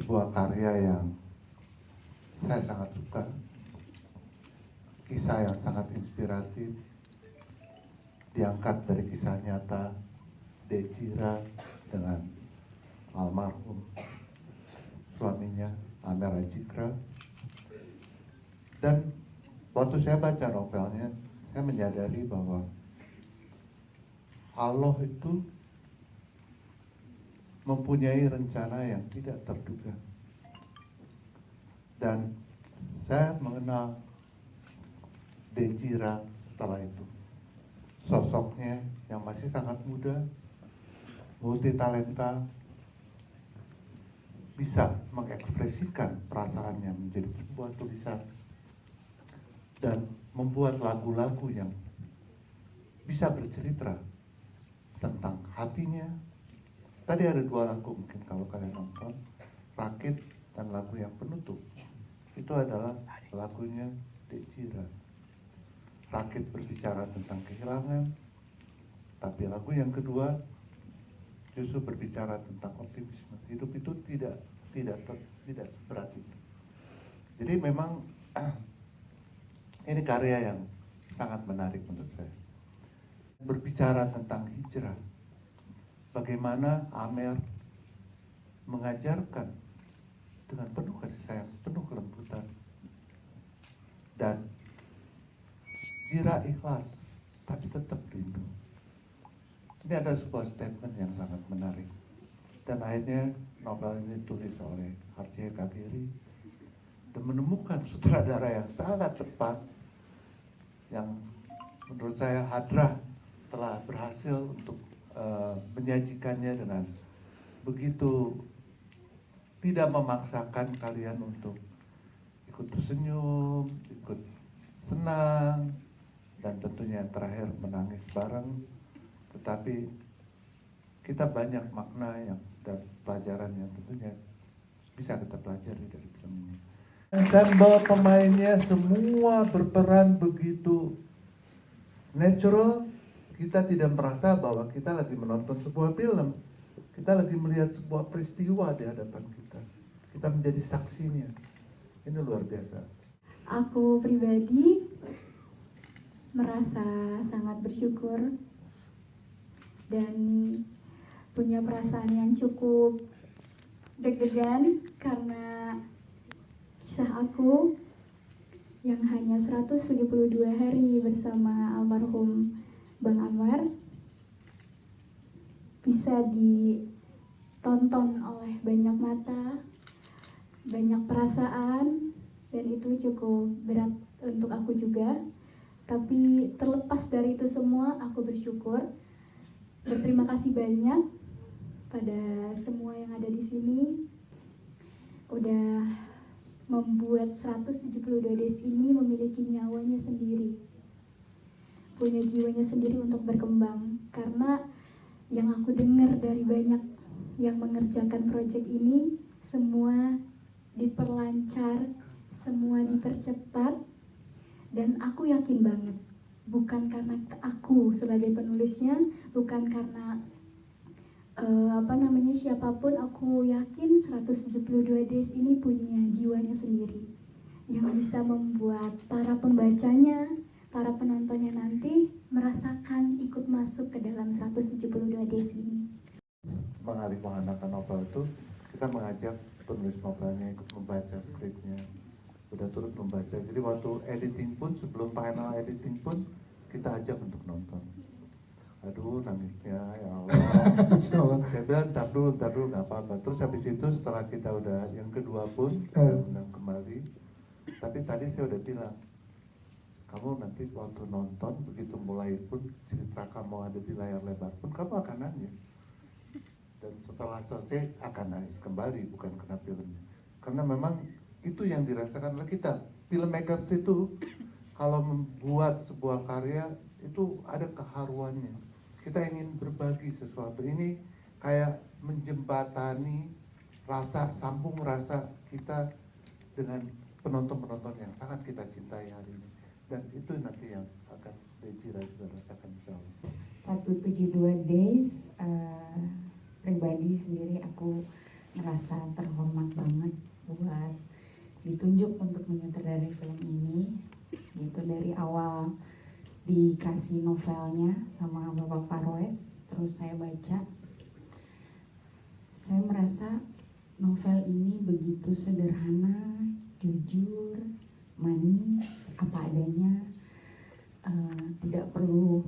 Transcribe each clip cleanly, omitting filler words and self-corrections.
sebuah karya yang saya sangat suka, kisah yang sangat inspiratif, diangkat dari kisah nyata Dejira dengan almarhum suaminya Amer Ajikra. Dan waktu saya baca novelnya, saya menyadari bahwa Allah itu mempunyai rencana yang tidak terduga. Dan saya mengenal Dejira setelah itu. Sosoknya yang masih sangat muda, multi talenta, bisa mengekspresikan perasaannya menjadi sebuah tulisan dan membuat lagu-lagu yang bisa bercerita tentang hatinya. Tadi ada 2 lagu mungkin kalau kalian nonton, Rakit dan lagu yang penutup. Itu adalah lagunya Dejira. Rakit berbicara tentang kehilangan, tapi lagu yang kedua justru berbicara tentang optimisme. Hidup itu tidak seberat itu. Jadi memang ini karya yang sangat menarik menurut saya. Berbicara tentang hijrah, bagaimana Amer mengajarkan dengan penuh kasih sayang, penuh kelembutan, dan Jira ikhlas, tapi tetap rindu. Ini ada sebuah statement yang sangat menarik. Dan akhirnya novel ini ditulis oleh Archie Kadiri dan menemukan sutradara yang sangat tepat, yang menurut saya Hadrah telah berhasil untuk menyajikannya dengan begitu tidak memaksakan kalian untuk ikut tersenyum, ikut senang, dan tentunya yang terakhir menangis bareng. Tetapi kita banyak makna yang dan pelajaran yang tentunya bisa kita pelajari dari film ini. Ensemble pemainnya semua berperan begitu natural. Kita tidak merasa bahwa kita lagi menonton sebuah film. Kita lagi melihat sebuah peristiwa di hadapan kita. Kita menjadi saksinya. Ini luar biasa. Aku pribadi merasa sangat bersyukur dan punya perasaan yang cukup deg-degan karena kisah aku yang hanya 172 hari bersama almarhum Bang Anwar bisa ditonton oleh banyak mata, banyak perasaan, dan itu cukup berat untuk aku juga. Tapi terlepas dari itu semua, aku bersyukur, berterima kasih banyak pada semua yang ada di sini udah membuat 172 Days ini memiliki nyawanya sendiri, punya jiwanya sendiri untuk berkembang. Karena yang aku dengar dari banyak yang mengerjakan proyek ini, semua diperlancar, semua dipercepat, dan aku yakin banget bukan karena aku sebagai penulisnya, bukan karena siapapun, aku yakin 172 Days ini punya jiwanya sendiri yang bisa membuat para pembacanya, para penontonnya nanti merasakan ikut masuk ke dalam 172 Days ini. Mengalihkan novel itu, kita mengajak penulis novelnya ikut membaca skripnya, udah turut membaca. Jadi waktu editing pun, sebelum final editing pun, kita ajak untuk nonton. Aduh, nangisnya, ya Allah. Saya bilang, ntar dulu, nggak apa-apa. Terus habis itu setelah kita udah yang kedua pun, kita undang kembali. Tapi tadi saya udah bilang, kamu nanti waktu nonton, begitu mulai pun, cerita kamu ada di layar lebar pun, kamu akan nangis. Dan setelah selesai, akan nangis kembali, bukan karena filmnya. Karena memang itu yang dirasakan oleh kita. Filmmakers itu, kalau membuat sebuah karya, itu ada keharuannya. Kita ingin berbagi sesuatu. Ini kayak menjembatani rasa, sambung rasa kita dengan penonton-penonton yang sangat kita cintai hari ini. Dan itu nanti yang akan Dejira juga rasakan insyaallah. 172 Days, pribadi sendiri aku ngerasa terhormat banget buat ditunjuk untuk menyutradarai film ini. Gitu, dari awal dikasih novelnya sama Bapak Farwes, terus saya baca, saya merasa novel ini begitu sederhana, jujur, manis, apa adanya. Tidak perlu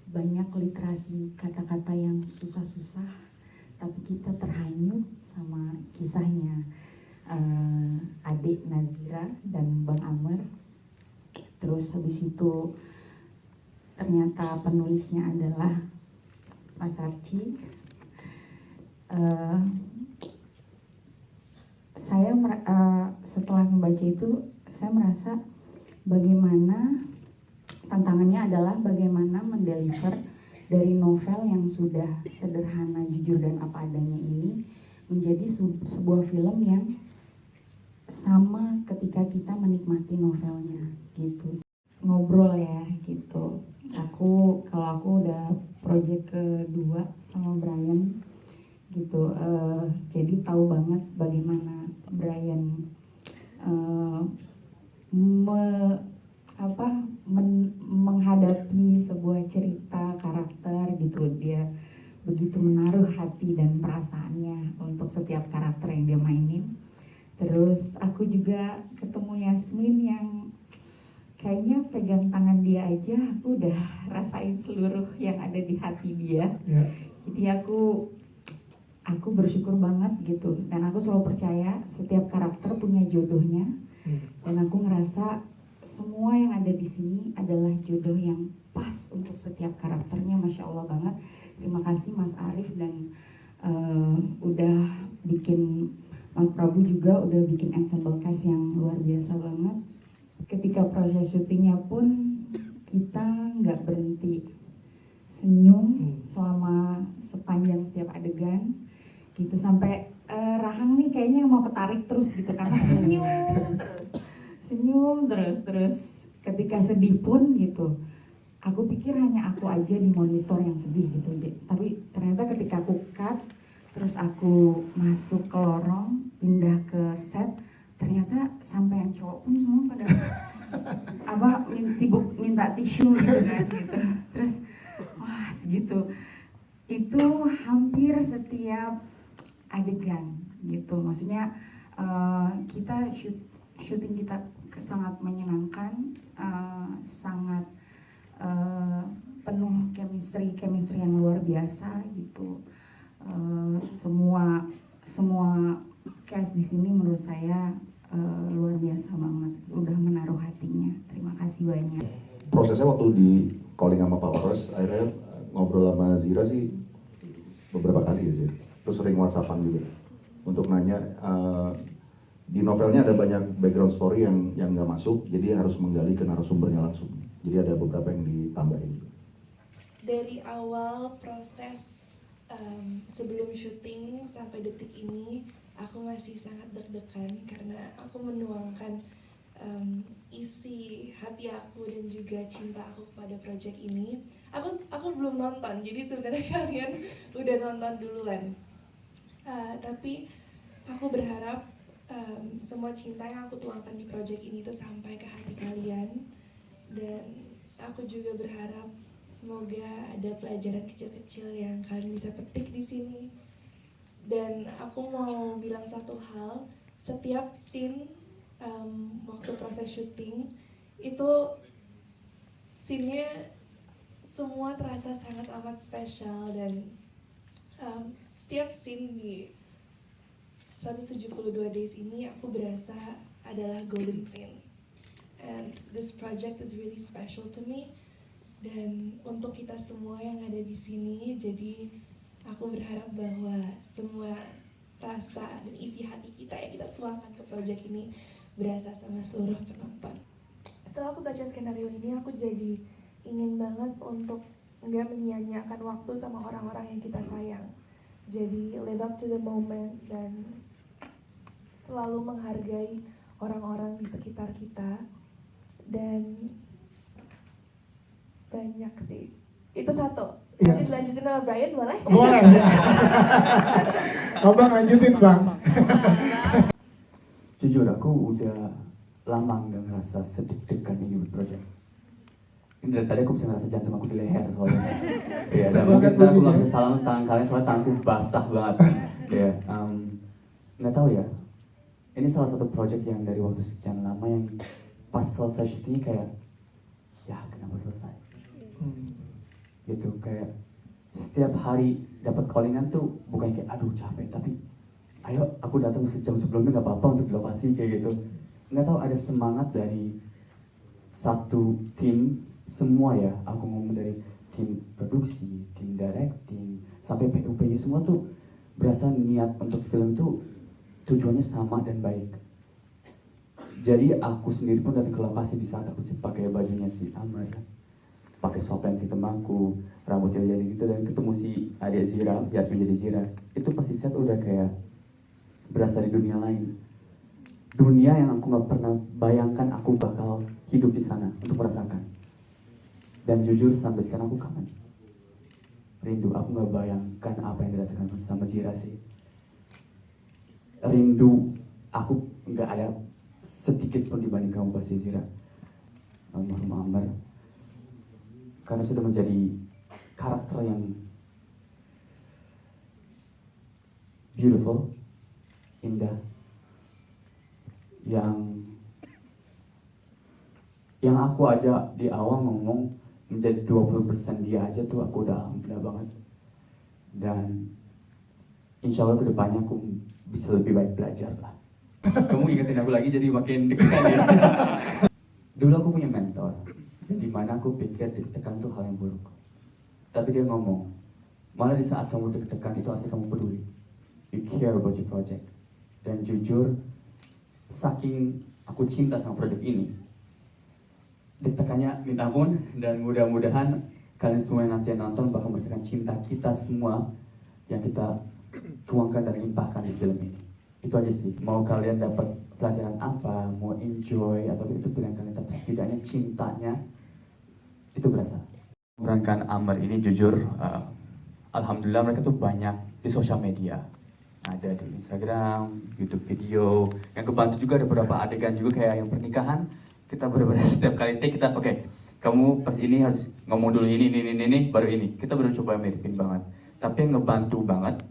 banyak literasi kata-kata yang susah-susah, tapi kita terhanyut sama kisahnya adik Nazira dan Bang Amer. Terus habis itu ternyata penulisnya adalah Mas Archie. Setelah membaca itu saya merasa bagaimana tantangannya adalah bagaimana mendeliver dari novel yang sudah sederhana, jujur dan apa adanya ini menjadi sebuah film yang sama ketika kita menikmati novelnya gitu. Ngobrol ya gitu. Kalau aku udah project kedua sama Brian gitu, jadi tahu banget bagaimana Brian menghadapi sebuah cerita karakter gitu. Dia begitu menaruh hati dan perasaannya untuk setiap karakter yang dia mainin. Terus aku juga ketemu Yasmin yang kayaknya pegang tangan dia aja aku udah rasain seluruh yang ada di hati dia. Jadi aku bersyukur banget gitu, dan aku selalu percaya setiap karakter punya jodohnya. Dan aku ngerasa semua yang ada di sini adalah jodoh yang pas untuk setiap karakternya. Masya Allah banget. Terima kasih Mas Arif dan udah bikin, Mas Prabu juga udah bikin ensemble cast yang luar biasa banget. Ketika proses syutingnya pun kita nggak berhenti senyum selama sepanjang setiap adegan gitu, sampai Rahang nih kayaknya mau ketarik terus gitu karena senyum terus ketika sedih pun gitu. Aku pikir hanya aku aja di monitor yang sedih gitu, tapi ternyata ketika aku cut terus aku masuk ke lorong pindah ke set, ternyata sampai yang cowok pun semua pada sibuk minta tisu gitu kan gitu. Terus wah segitu, itu hampir setiap adegan gitu. Maksudnya kita syuting kita sangat menyenangkan, sangat penuh chemistry yang luar biasa gitu. Semua cast di sini menurut saya luar biasa banget, udah menaruh hatinya. Terima kasih banyak. Prosesnya waktu di calling sama Pak Kapolres, akhirnya ngobrol sama Zira sih beberapa kali ya sih. Terus sering WhatsAppan juga untuk nanya, di novelnya ada banyak background story yang nggak masuk, jadi harus menggali ke narasumbernya langsung. Jadi ada beberapa yang ditambahin. Dari awal proses sebelum syuting sampai detik ini, aku masih sangat deg-degan karena aku menuangkan isi hati aku dan juga cinta aku kepada project ini. Aku belum nonton, jadi sebenarnya kalian udah nonton duluan. Tapi aku berharap semua cinta yang aku tuangkan di project ini tuh sampai ke hati kalian, dan aku juga berharap semoga ada pelajaran kecil-kecil yang kalian bisa petik di sini. Dan aku mau bilang satu hal, setiap scene waktu proses syuting itu scene-nya semua terasa sangat amat spesial, dan setiap scene di 172 days ini aku berasa adalah golden scene, and this project is really special to me. Dan untuk kita semua yang ada di sini, jadi aku berharap bahwa semua rasa dan isi hati kita yang kita tuangkan ke project ini berasa sama seluruh penonton. Setelah aku baca skenario ini, aku jadi ingin banget untuk nggak menyia-nyiakan waktu sama orang-orang yang kita sayang. Jadi live up to the moment dan selalu menghargai orang-orang di sekitar kita. Dan banyak sih, itu satu. Nanti lanjutin sama Brian boleh? Boleh. Abang lanjutin Bang. Jujur aku udah lama nggak ngerasa sedeg-degan ini buat project. Ini dari tadi aku bisa ngerasa jantung aku di leher soalnya. Iya, dan mungkin ntar aku nggak bisa salam tangan kalian soalnya tanganku basah banget. Iya, nggak tahu ya. Ini salah satu project yang dari waktu sekian lama yang pas selesai syutingnya kayak, ya kenapa selesai? Gitu kayak setiap hari dapat callingan tuh bukan kayak aduh capek, tapi ayo aku datang sejam sebelumnya nggak apa-apa untuk di lokasi kayak gitu. Nggak tahu ada semangat dari satu tim semua ya, aku ngomong dari tim produksi, tim directing, sampai PUPY semua tuh berasa niat untuk film tuh tujuannya sama dan baik. Jadi aku sendiri pun datang ke lokasi di saat aku pakai bajunya si Amar, pakai soplen si temanku, rambutnya jadi gitu, dan ketemu si adik Zira, Yasmin jadi Zira. Itu pasti set udah kayak berasa di dunia lain. Dunia yang aku nggak pernah bayangkan aku bakal hidup di sana untuk merasakan. Dan jujur sampai sekarang aku kangen, rindu. Aku nggak bayangkan apa yang dirasakan sama Zira sih. Rindu aku nggak ada sedikit pun dibanding kamu pasti Zira. Almarhum Amar, karena sudah menjadi karakter yang beautiful, indah, yang aku aja di awal ngomong menjadi 20% dia aja tuh aku udah alhamdulillah banget. Dan insya Allah kedepannya aku bisa lebih baik belajar lah. Kamu ingetin aku lagi jadi makin deg-degan ya. Dulu aku punya mentor, di mana aku pikir deg-degan tuh hal yang buruk. Tapi dia ngomong, malah di saat kamu deg-degan itu artinya kamu peduli. You care about your project. Dan jujur, saking aku cinta sama project ini, deg-degannya minta ampun, dan mudah-mudahan kalian semua yang nanti nonton bakal merasakan cinta kita semua yang kita tuangkan dan limpahkan di film ini. Itu aja sih, mau kalian dapat pelajaran apa, mau enjoy atau itu pilihan kalian, tapi setidaknya cintanya itu berasa. Memerankan Amar ini jujur, alhamdulillah mereka tuh banyak di sosial media, ada di Instagram, YouTube video, yang kebantu juga ada beberapa adegan juga kayak yang pernikahan. Kita benar-benar setiap kali take kita oke, kamu pas ini harus ngomong dulu ini baru ini. Kita benar coba miripin banget. Tapi yang ngebantu banget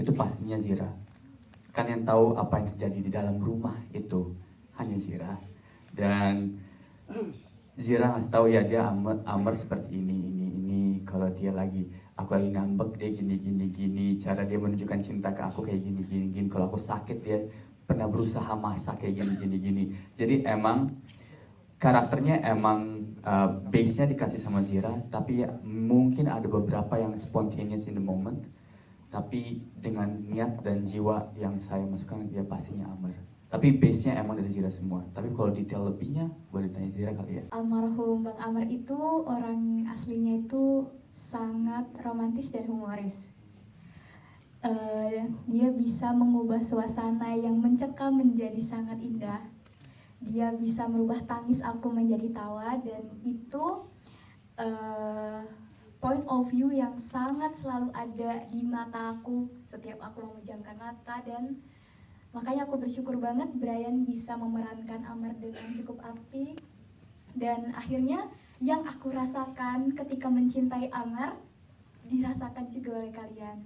itu pastinya Zira. Kan yang tahu apa yang terjadi di dalam rumah itu hanya Zira. Dan Zira ngasih tahu ya dia Amar seperti ini. Kalau dia aku lagi ngambek dia gini. Cara dia menunjukkan cinta ke aku kayak gini. Kalau aku sakit dia pernah berusaha masak kayak gini. Jadi emang karakternya emang base-nya dikasih sama Zira, tapi ya, mungkin ada beberapa yang spontaneous in the moment, tapi dengan niat dan jiwa yang saya masukkan dia pastinya Amar. Tapi base-nya emang dari Zira semua. Tapi kalau detail lebihnya boleh tanya Zira kali ya. Almarhum Bang Amar itu orang aslinya itu sangat romantis dan humoris. Dia bisa mengubah suasana yang mencekam menjadi sangat indah. Dia bisa merubah tangis aku menjadi tawa, dan itu point of view yang sangat selalu ada di mata aku setiap aku memejamkan mata. Dan makanya aku bersyukur banget Brian bisa memerankan Amar dengan cukup apik. Dan akhirnya yang aku rasakan ketika mencintai Amar dirasakan juga oleh kalian,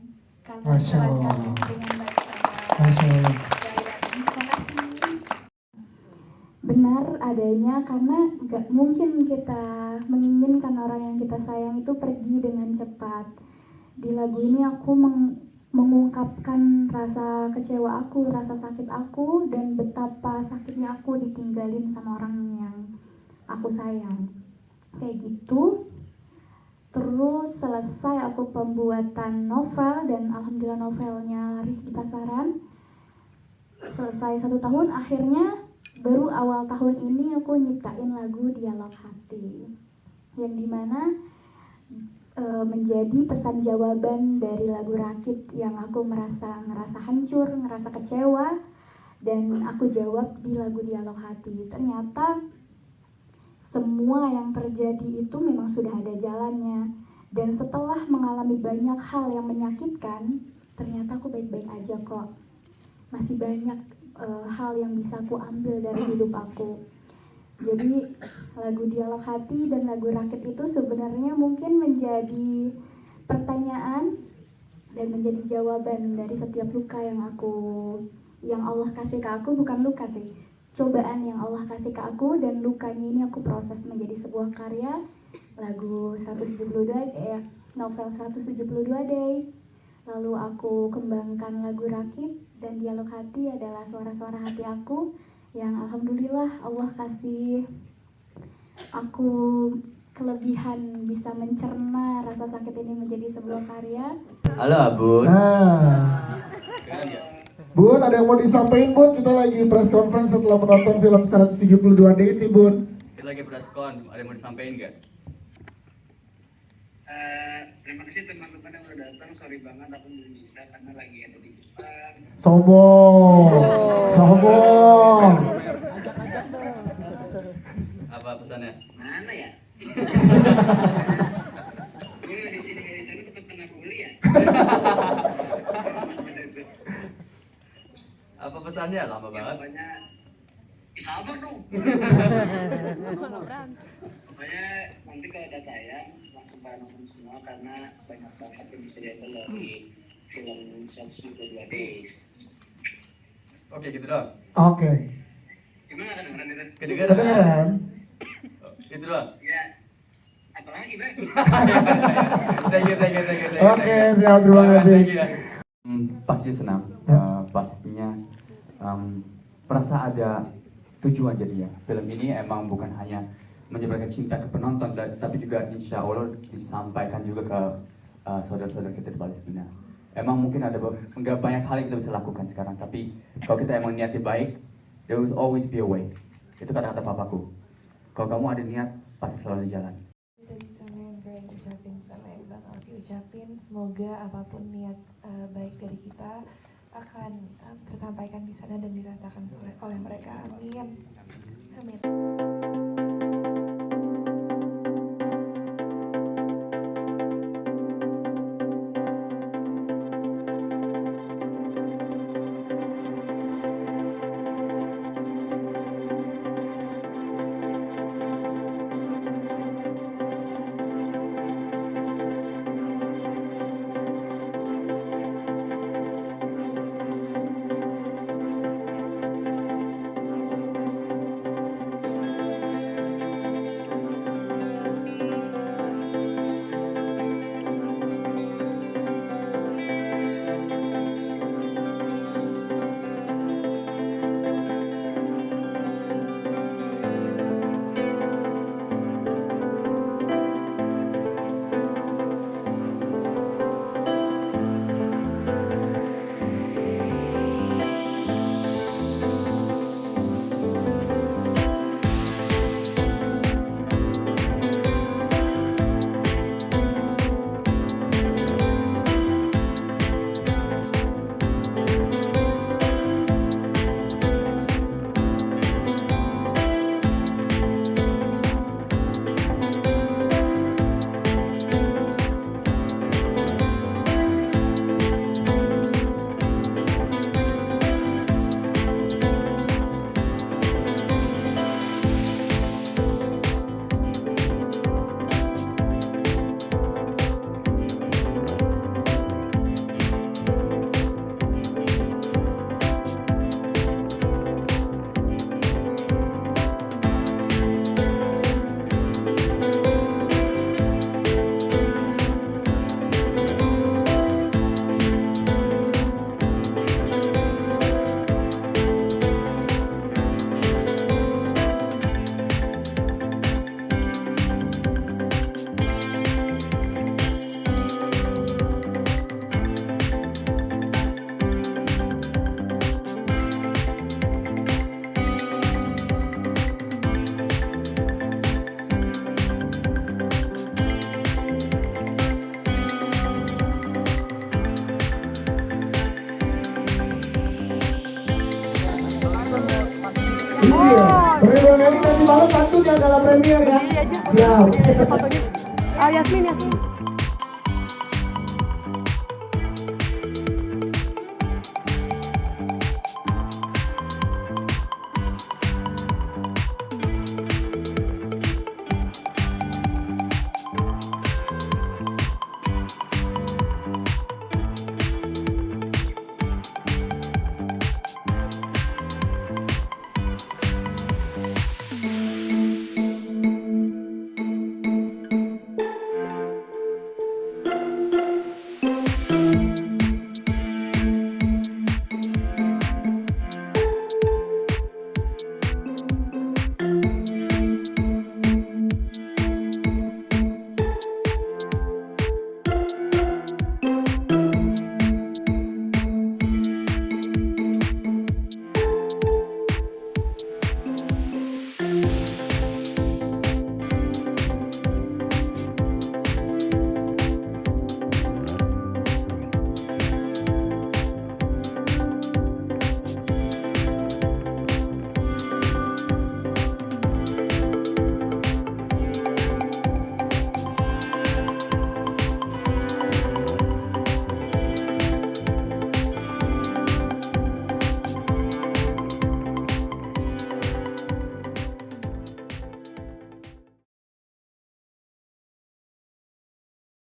karena memerankan dengan baik Brian. Terima kasih. Benar adanya, karena gak mungkin kita menginginkan orang yang kita sayang itu pergi dengan cepat. Di lagu ini aku mengungkapkan rasa kecewa aku, rasa sakit aku, dan betapa sakitnya aku ditinggalin sama orang yang aku sayang. Kayak gitu. Terus selesai aku pembuatan novel, dan alhamdulillah novelnya laris di pasaran. Selesai 1 tahun, akhirnya baru awal tahun ini aku nyiptain lagu Dialog Hati, yang dimana menjadi pesan jawaban dari lagu Rakit yang aku ngerasa hancur, ngerasa kecewa, dan aku jawab di lagu Dialog Hati. Ternyata semua yang terjadi itu memang sudah ada jalannya, dan setelah mengalami banyak hal yang menyakitkan, ternyata aku baik-baik aja kok. masih banyak hal yang bisa aku ambil dari hidup aku. Jadi lagu Dialog Hati dan lagu Rakit itu sebenarnya mungkin menjadi pertanyaan dan menjadi jawaban dari setiap luka yang Allah kasih ke aku, bukan luka sih, cobaan yang Allah kasih ke aku, dan lukanya ini aku proses menjadi sebuah karya lagu 172 novel 172 Days. Lalu aku kembangkan lagu Rakit, dan Dialog Hati adalah suara-suara hati aku yang alhamdulillah Allah kasih aku kelebihan bisa mencerna rasa sakit ini menjadi sebuah karya. Halo Abun. Bun, ada yang mau disampaikan Bun? Kita lagi press conference setelah menonton film 172 Days nih Bun. Kita lagi press con, ada yang mau disampaikan nggak? Terima kasih teman-teman yang udah datang. Sorry banget aku belum bisa karena lagi ada di Jepang. Sombong. Apa pesannya? Mana ya? Gue di sini di sana tetap kena bully ya. Apa pesannya? Lama banget. Pokoknya sabar dong. Pokoknya nanti kalau udah tayang langsung pada nonton semua karena banyak banget yang bisa diambil dari film 172 Days. Oke, gitu dong. Oke. Gimana kedengeran itu? Kedengeran? Gitu dong. Ya, apalagi Bang? Thank you. Oke, siap, terima kasih. Pasti senang. Pastinya merasa ada tujuan jadinya. Film ini emang bukan hanya menyebarkan cinta ke penonton, tapi juga insya Allah disampaikan juga ke saudara-saudara kita di Palestina. Emang mungkin ada nggak banyak hal yang kita bisa lakukan sekarang, tapi kalau kita emang niatnya baik, there will always be a way. Itu kata-kata papaku. Kalau kamu ada niat, pasti selalu di jalan. Bisa yang pengen ucapin sama yang bakal diucapin, semoga apapun niat baik dari kita akan tersampaikan di sana dan dirasakan oleh mereka. Amin. Amin. Iya, Ridwan Ghani nanti malam pantun ya kalau premier ya. Iya, Siap. fotonya. Yasmin.